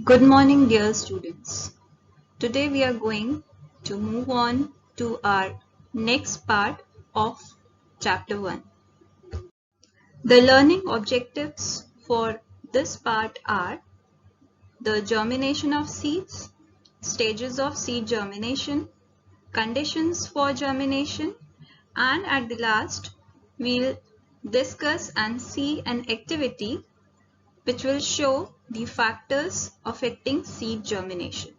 Good morning, dear students. Today we are going to move on to our next part of chapter 1. The learning objectives for this part are the germination of seeds, stages of seed germination, conditions for germination, and at the last we'll discuss and see an activity which will show the factors affecting seed germination.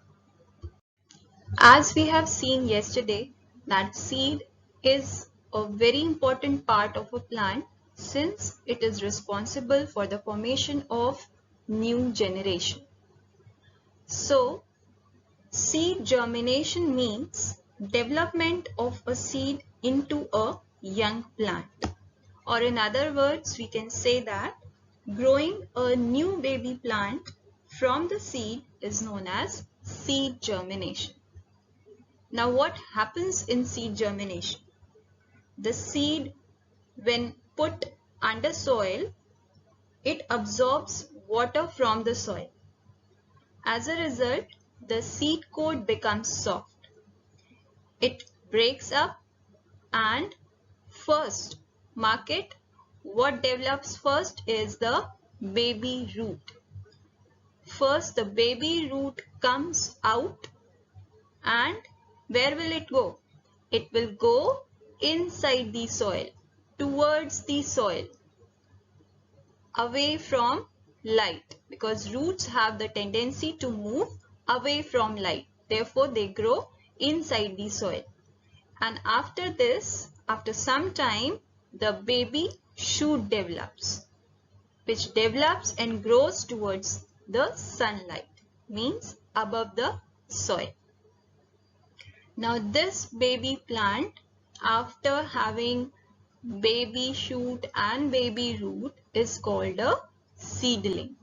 As we have seen yesterday, that seed is a very important part of a plant since it is responsible for the formation of new generation. So, seed germination means development of a seed into a young plant. Or in other words, we can say that growing a new baby plant from the seed is known as seed germination. Now what happens in seed germination? The seed, when put under soil, it absorbs water from the soil. As a result, the seed coat becomes soft. It breaks up and first, mark it, what develops first is the baby root. First, the baby root comes out and where will it go? It will go inside the soil, towards the soil, away from light, because roots have the tendency to move away from light. Therefore, they grow inside the soil. And after this, after some time, the baby shoot develops, which develops and grows towards the sunlight, means above the soil. Now this baby plant, after having baby shoot and baby root, is called a seedling.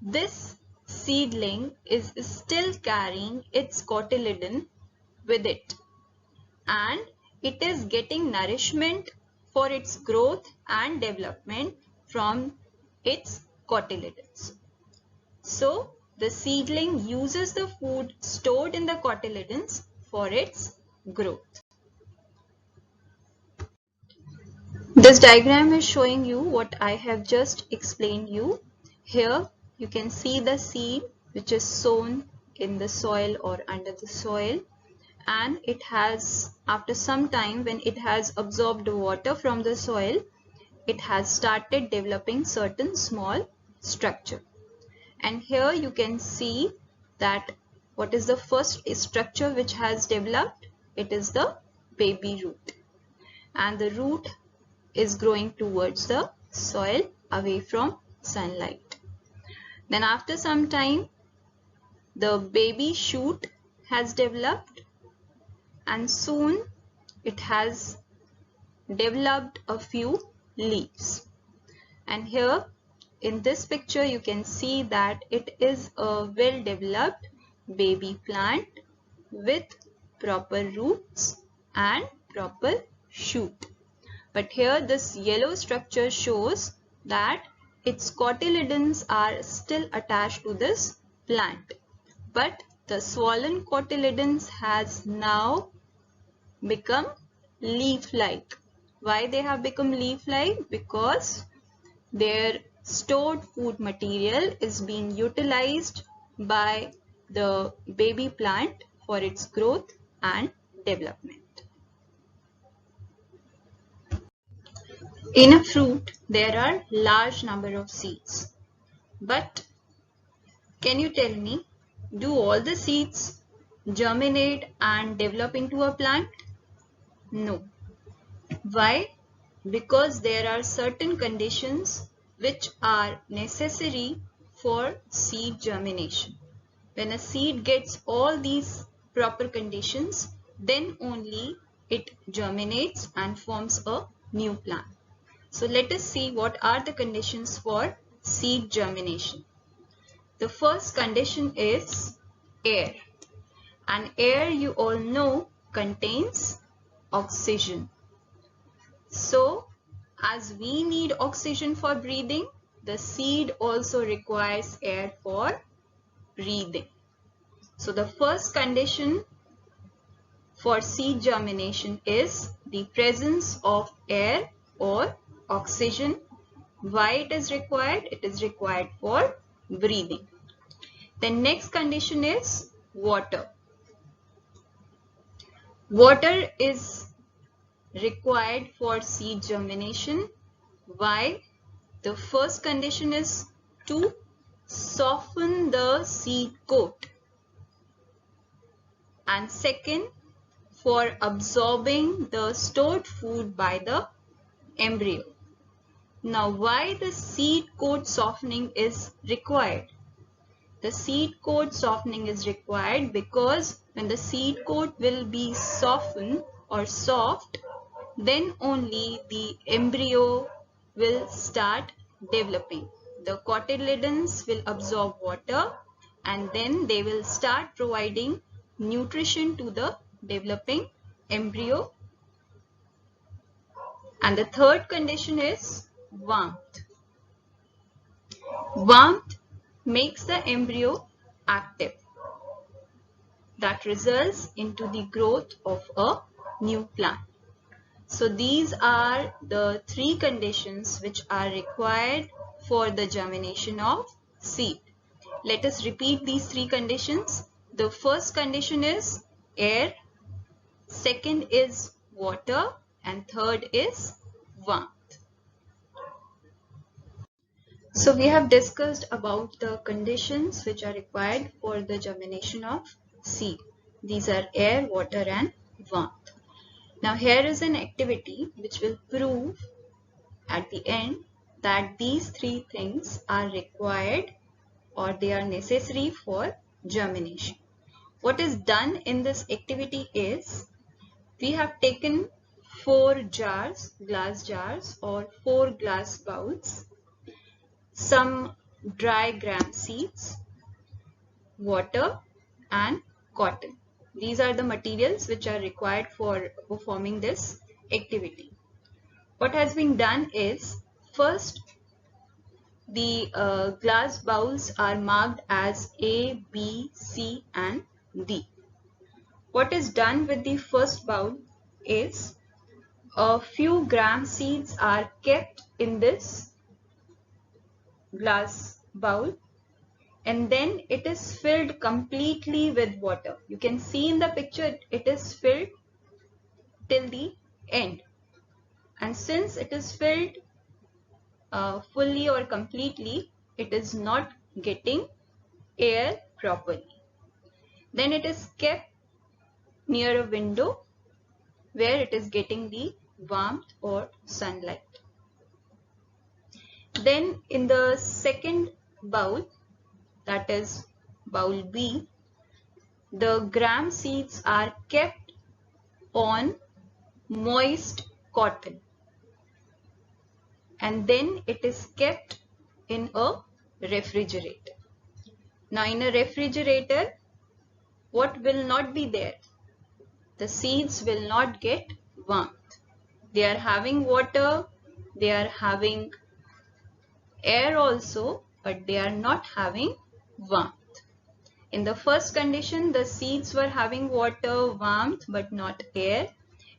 This seedling is still carrying its cotyledon with it and it is getting nourishment for its growth and development from its cotyledons. So, the seedling uses the food stored in the cotyledons for its growth. This diagram is showing you what I have just explained you. Here you can see the seed which is sown in the soil or under the soil, and it has, after some time, when it has absorbed water from the soil, it has started developing certain small structure. And here you can see that what is the first structure which has developed? It is the baby root. And the root is growing towards the soil away from sunlight. Then after some time, the baby shoot has developed and soon it has developed a few leaves. And here in this picture you can see that it is a well developed baby plant with proper roots and proper shoot. But here this yellow structure shows that its cotyledons are still attached to this plant. But the swollen cotyledons has now become leaf-like. Why they have become leaf-like? Because their stored food material is being utilized by the baby plant for its growth and development. In a fruit, there are large number of seeds. But can you tell me, do all the seeds germinate and develop into a plant? No. Why? Because there are certain conditions which are necessary for seed germination. When a seed gets all these proper conditions, then only it germinates and forms a new plant. So let us see what are the conditions for seed germination. The first condition is air. And air, you all know, contains oxygen. So, as we need oxygen for breathing, the seed also requires air for breathing. So the first condition for seed germination is the presence of air or oxygen. Why it is required? It is required for breathing. The next condition is water. Water is required for seed germination. Why? The first condition is to soften the seed coat, and second, for absorbing the stored food by the embryo. Now, why the seed coat softening is required? The seed coat softening is required because when the seed coat will be softened or soft, then only the embryo will start developing. The cotyledons will absorb water and then they will start providing nutrition to the developing embryo. And the third condition is warmth. Warmth makes the embryo active. That results into the growth of a new plant. So these are the three conditions which are required for the germination of seed. Let us repeat these three conditions. The first condition is air, second is water, and third is warmth. So we have discussed about the conditions which are required for the germination of seed. These are air, water, and warmth. Now here is an activity which will prove at the end that these three things are required or they are necessary for germination. What is done in this activity is we have taken 4 jars, glass jars or 4 glass bowls, some dry gram seeds, water and cotton. These are the materials which are required for performing this activity. What has been done is, first the glass bowls are marked as A, B, C and D. What is done with the first bowl is a few gram seeds are kept in this glass bowl and then it is filled completely with water. You can see in the picture it is filled till the end, and since it is filled fully or completely, it is not getting air properly. Then it is kept near a window where it is getting the warmth or sunlight. Then in the second bowl, that is bowl B, the gram seeds are kept on moist cotton and then it is kept in a refrigerator. Now in a refrigerator, what will not be there? The seeds will not get warmth. They are having water, they are having air also, but they are not having warmth. In the first condition, the seeds were having water, warmth, but not air.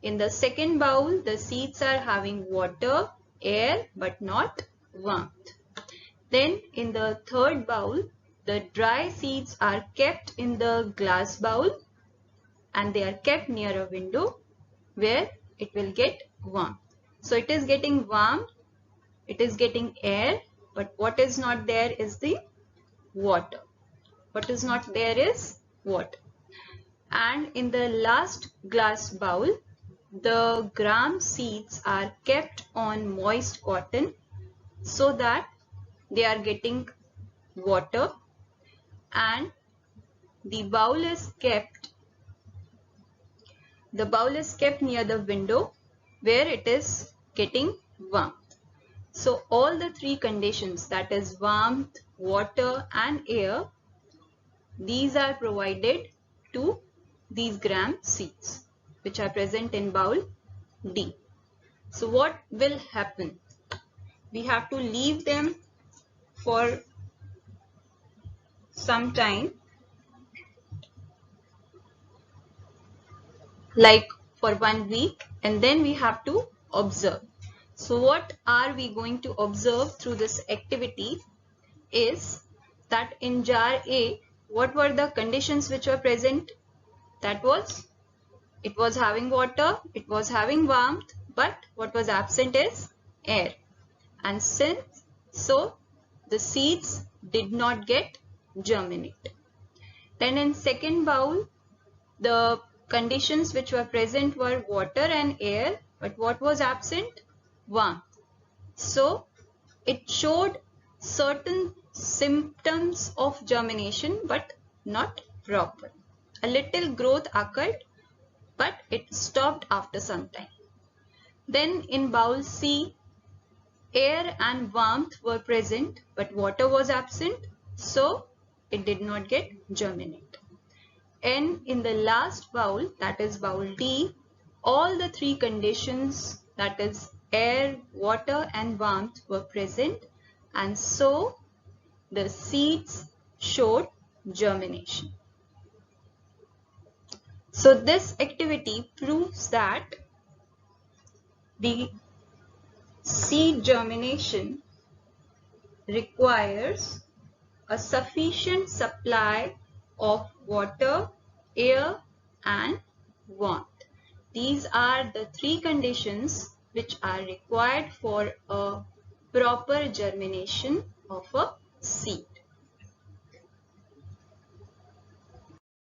In the second bowl, the seeds are having water, air, but not warmth. Then in the third bowl, the dry seeds are kept in the glass bowl and they are kept near a window where it will get warm. So it is getting warm, it is getting air, but what is not there is the water. What is not there is water. And in the last glass bowl, the gram seeds are kept on moist cotton so that they are getting water, and the bowl is kept near the window where it is getting warmth. So all the three conditions, that is warmth, water and air, these are provided to these gram seeds which are present in bowl D. So what will happen? We have to leave them for some time, like for 1 week, and then we have to observe. So what are we going to observe through this activity is that in jar A, what were the conditions which were present? That was, it was having water, it was having warmth, but what was absent is air. And so the seeds did not get germinate. Then in second bowl, the conditions which were present were water and air, but what was absent? Warmth. So it showed certain symptoms of germination, but not proper. A little growth occurred, but it stopped after some time. Then in bowl C, air and warmth were present, but water was absent, so it did not get germinate. And in the last bowl, that is bowl D, all the three conditions, that is air, water and warmth, were present, and so the seeds showed germination. So this activity proves that the seed germination requires a sufficient supply of water, air and warmth. These are the three conditions which are required for a proper germination of a seed.